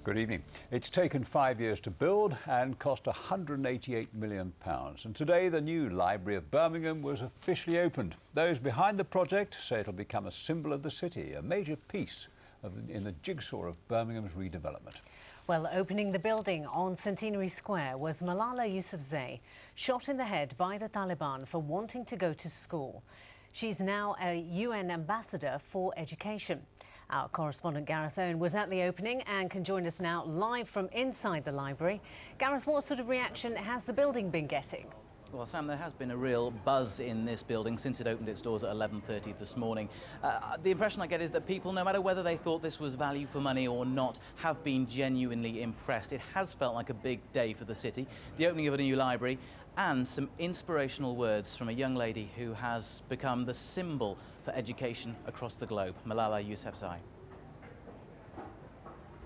Good evening. It's taken 5 years to build and cost £188 million. And today the new Library of Birmingham was officially opened. Those behind the project say it'll become a symbol of the city, a major piece in the jigsaw of Birmingham's redevelopment. Well, opening the building on Centenary Square was Malala Yousafzai, shot in the head by the Taliban for wanting to go to school. She's now a UN ambassador for education. Our correspondent Gareth Owen was at the opening and can join us now live from inside the library. Gareth, what sort of reaction has the building been getting? Well, Sam, there has been a real buzz in this building since it opened its doors at 11:30 this morning. The impression I get is that people, no matter whether they thought this was value for money or not, have been genuinely impressed. It has felt like a big day for the city, the opening of a new library, and some inspirational words from a young lady who has become the symbol for education across the globe, Malala Yousafzai.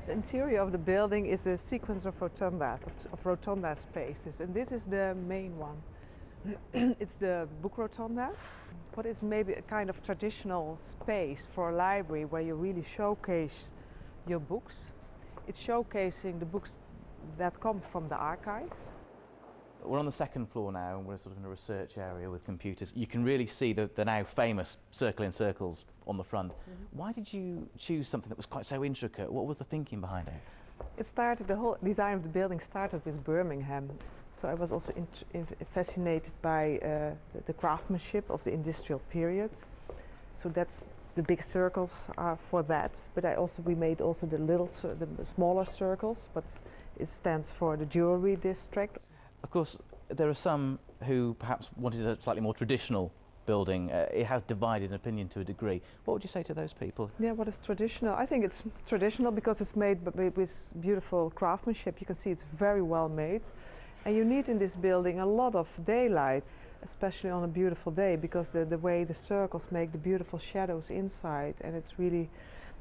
The interior of the building is a sequence of rotundas, of rotunda spaces, and this is the main one. It's the book rotunda, what is maybe a kind of traditional space for a library where you really showcase your books. It's showcasing the books that come from the archive. We're on the second floor now, and we're sort of in a research area with computers. You can really see the now famous circle in circles on the front. Why did you choose something that was quite so intricate? What was the thinking behind it? The whole design of the building started with Birmingham. So I was also fascinated by the craftsmanship of the industrial period. So that's the big circles are for that. But we made also the smaller circles, but it stands for the jewelry district. Of course, there are some who perhaps wanted a slightly more traditional building. It has divided opinion to a degree. What would you say to those people? Yeah, what is traditional? I think it's traditional because it's made with beautiful craftsmanship. You can see it's very well made. And you need in this building a lot of daylight, especially on a beautiful day, because the way the circles make the beautiful shadows inside, and it's really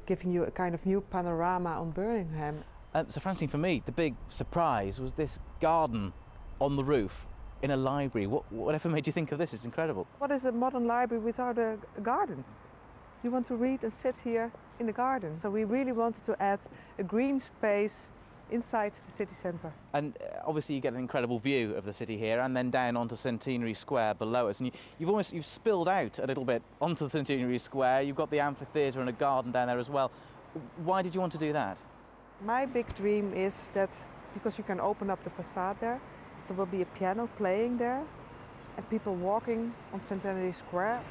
giving you a kind of new panorama on Birmingham. So Francine, for me, the big surprise was this garden on the roof in a library. Whatever made you think of this? It's incredible. What is a modern library without a garden? You want to read and sit here in the garden. So we really wanted to add a green space inside the city centre. And obviously you get an incredible view of the city here, and then down onto Centenary Square below us. And you've spilled out a little bit onto the Centenary Square. You've got the amphitheatre and a garden down there as well. Why did you want to do that? My big dream is that because you can open up the facade there will be a piano playing there, and people walking on Centenary Square.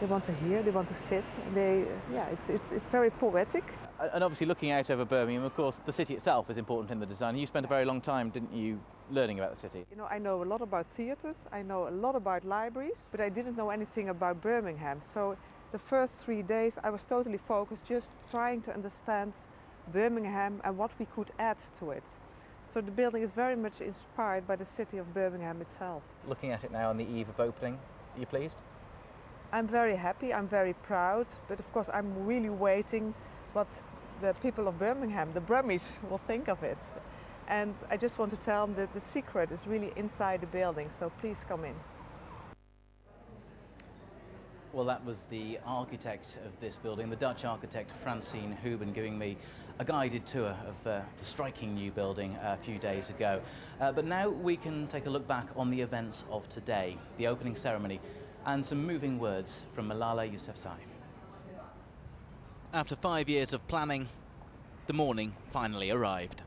They want to hear, they want to sit. It's very poetic. And obviously, looking out over Birmingham, of course, the city itself is important in the design. You spent a very long time, didn't you, learning about the city? You know, I know a lot about theatres, I know a lot about libraries, but I didn't know anything about Birmingham. So the first 3 days, I was totally focused, just trying to understand Birmingham and what we could add to it. So the building is very much inspired by the city of Birmingham itself. Looking at it now on the eve of opening, are you pleased? I'm very happy, I'm very proud, but of course I'm really waiting what the people of Birmingham, the Brummies, will think of it. And I just want to tell them that the secret is really inside the building, so please come in. Well, that was the architect of this building, the Dutch architect Francine Huben, giving me a guided tour of the striking new building a few days ago. But now we can take a look back on the events of today, the opening ceremony, and some moving words from Malala Yousafzai. After 5 years of planning, the morning finally arrived.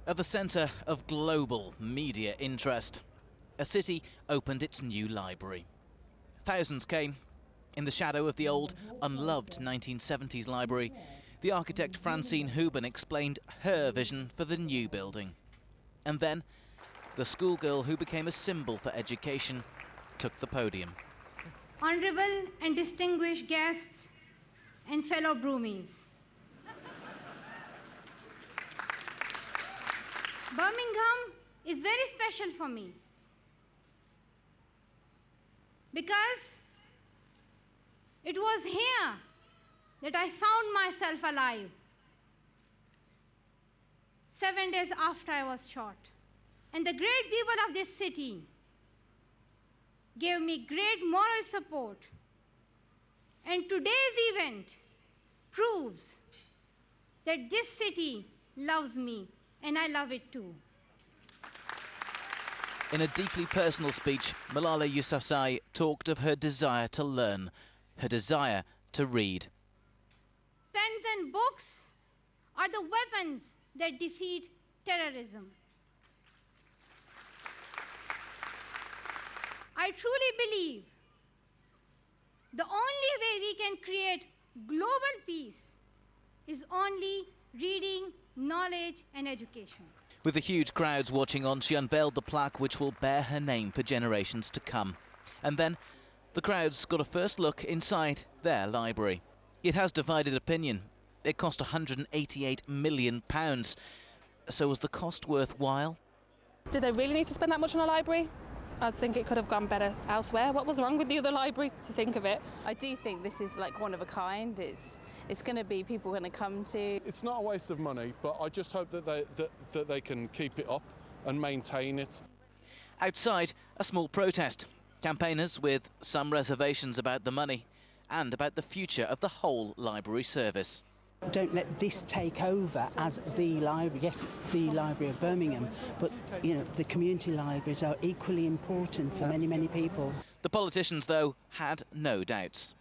At the centre of global media interest, a city opened its new library. Thousands came. In the shadow of the old, unloved 1970s library, the architect Francine Huben explained her vision for the new building. And then, the schoolgirl who became a symbol for education took the podium. Honourable and distinguished guests and fellow Brummies. Birmingham is very special for me because it was here that I found myself alive 7 days after I was shot. And the great people of this city gave me great moral support. And today's event proves that this city loves me, and I love it too. In a deeply personal speech, Malala Yousafzai talked of her desire to learn, her desire to read. Pens and books are the weapons that defeat terrorism. I truly believe the only way we can create global peace is only reading, knowledge, and education. With the huge crowds watching on, she unveiled the plaque which will bear her name for generations to come. And then the crowds got a first look inside their library. It has divided opinion. It cost £188 million. So was the cost worthwhile? Did they really need to spend that much on a library? I think it could have gone better elsewhere. What was wrong with the other library, to think of it? I do think this is like one of a kind. It's going to be people going to come to. It's not a waste of money, but I just hope that they can keep it up and maintain it. Outside, a small protest. Campaigners with some reservations about the money and about the future of the whole library service. Don't let this take over as the library. Yes, it's the Library of Birmingham, but you know the community libraries are equally important for many, many people. The politicians, though, had no doubts.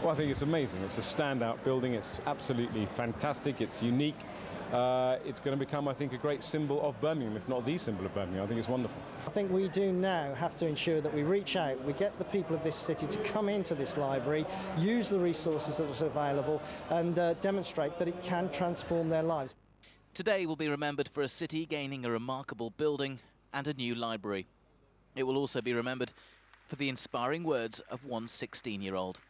Well, I think it's amazing. It's a standout building. It's absolutely fantastic. It's unique. It's going to become, I think, a great symbol of Birmingham, if not the symbol of Birmingham. I think it's wonderful. I think we do now have to ensure that we reach out, we get the people of this city to come into this library, use the resources that are available and demonstrate that it can transform their lives. Today will be remembered for a city gaining a remarkable building and a new library. It will also be remembered for the inspiring words of one 16-year-old.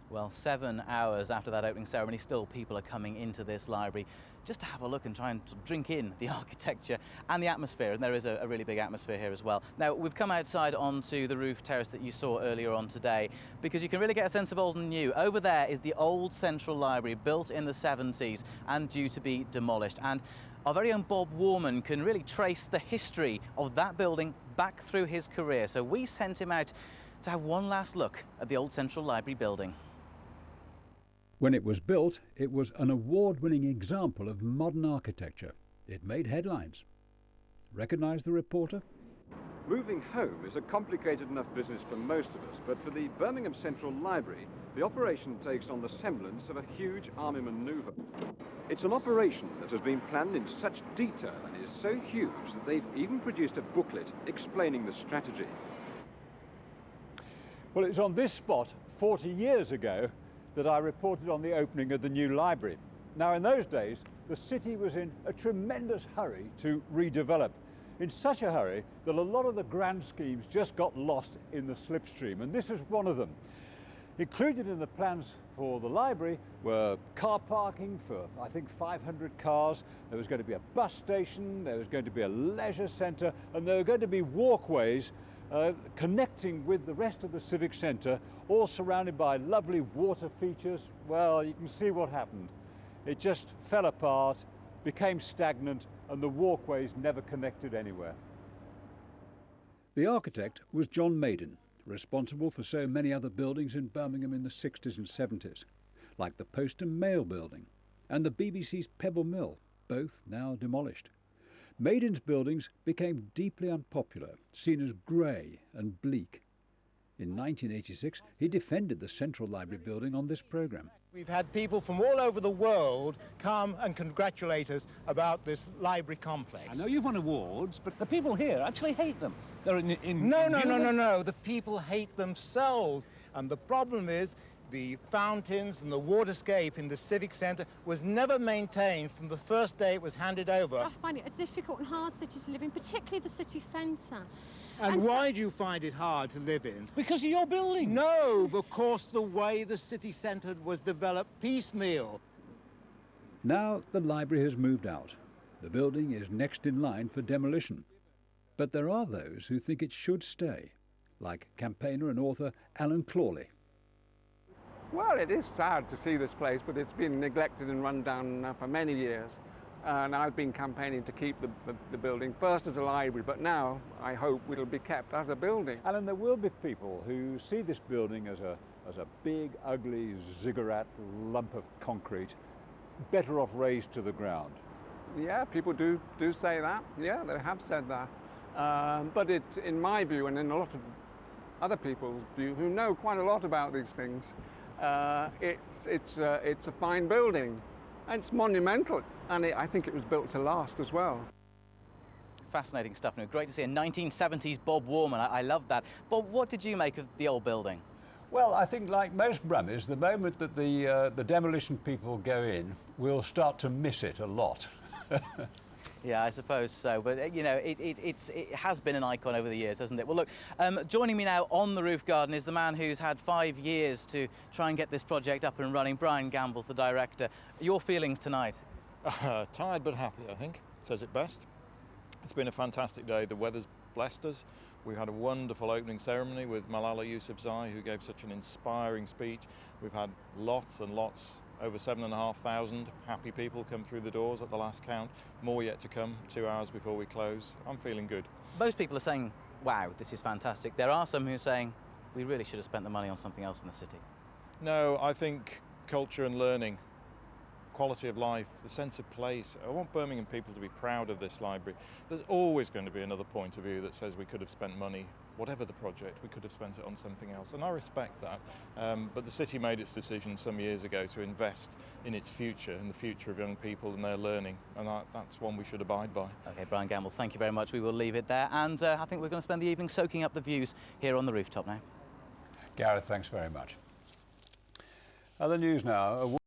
Well, 7 hours after that opening ceremony, still people are coming into this library just to have a look and try and drink in the architecture and the atmosphere, and there is a really big atmosphere here as well. Now, we've come outside onto the roof terrace that you saw earlier on today because you can really get a sense of old and new. Over there is the old Central Library, built in the 70s and due to be demolished. And our very own Bob Warman can really trace the history of that building back through his career. So we sent him out to have one last look at the old Central Library building. When it was built, it was an award-winning example of modern architecture. It made headlines. Recognise the reporter? Moving home is a complicated enough business for most of us, but for the Birmingham Central Library, the operation takes on the semblance of a huge army manoeuvre. It's an operation that has been planned in such detail and is so huge that they've even produced a booklet explaining the strategy. Well, it was on this spot 40 years ago that I reported on the opening of the new library. Now, in those days, the city was in a tremendous hurry to redevelop. In such a hurry that a lot of the grand schemes just got lost in the slipstream, and this was one of them. Included in the plans for the library were car parking for, I think, 500 cars. There was going to be a bus station, there was going to be a leisure centre, and there were going to be walkways connecting with the rest of the civic centre, all surrounded by lovely water features. Well, you can see what happened. It just fell apart, became stagnant, and the walkways never connected anywhere. The architect was John Maiden, responsible for so many other buildings in Birmingham in the 60s and 70s, like the Post and Mail building and the BBC's Pebble Mill, both now demolished. Maiden's buildings became deeply unpopular, seen as grey and bleak. In 1986, he defended the Central Library building on this programme. We've had people from all over the world come and congratulate us about this library complex. I know you've won awards, but the people here actually hate them. They're No. The people hate themselves. And the problem is the fountains and the waterscape in the Civic Centre was never maintained from the first day it was handed over. I find it a difficult and hard city to live in, particularly the city centre. And why do you find it hard to live in? Because of your building. No, because the way the city centre was developed piecemeal. Now the library has moved out. The building is next in line for demolition. But there are those who think it should stay, like campaigner and author Alan Clawley. Well, it is sad to see this place, but it's been neglected and run down for many years. And I've been campaigning to keep the building, first as a library, but now I hope it'll be kept as a building. Alan, there will be people who see this building as a big, ugly ziggurat lump of concrete, better off razed to the ground? Yeah, people do say that. Yeah, they have said that. But in my view, and in a lot of other people's view, who know quite a lot about these things, it's a fine building, and it's monumental, and I think it was built to last as well. Fascinating stuff. No, great to see a 1970s Bob Warman. I love that. Bob, what did you make of the old building? Well, I think like most Brummies, the moment that the demolition people go in, we'll start to miss it a lot. Yeah, I suppose so. But, you know, it has been an icon over the years, hasn't it? Well, look, joining me now on the roof garden is the man who's had 5 years to try and get this project up and running. Brian Gamble's the director. Your feelings tonight? Tired but happy, I think. Says it best. It's been a fantastic day. The weather's blessed us. We had a wonderful opening ceremony with Malala Yousafzai, who gave such an inspiring speech. We've had lots and lots, over 7,500 happy people come through the doors at the last count. More yet to come, 2 hours before we close. I'm feeling good. Most people are saying, wow, this is fantastic. There are some who are saying, we really should have spent the money on something else in the city. No, I think culture and learning, quality of life, the sense of place. I want Birmingham people to be proud of this library. There's always going to be another point of view that says we could have spent money, whatever the project, we could have spent it on something else, and I respect that. But the city made its decision some years ago to invest in its future, in the future of young people and their learning, and that's one we should abide by. OK, Brian Gambles, thank you very much. We will leave it there, and I think we're going to spend the evening soaking up the views here on the rooftop now. Gareth, thanks very much. Other news now.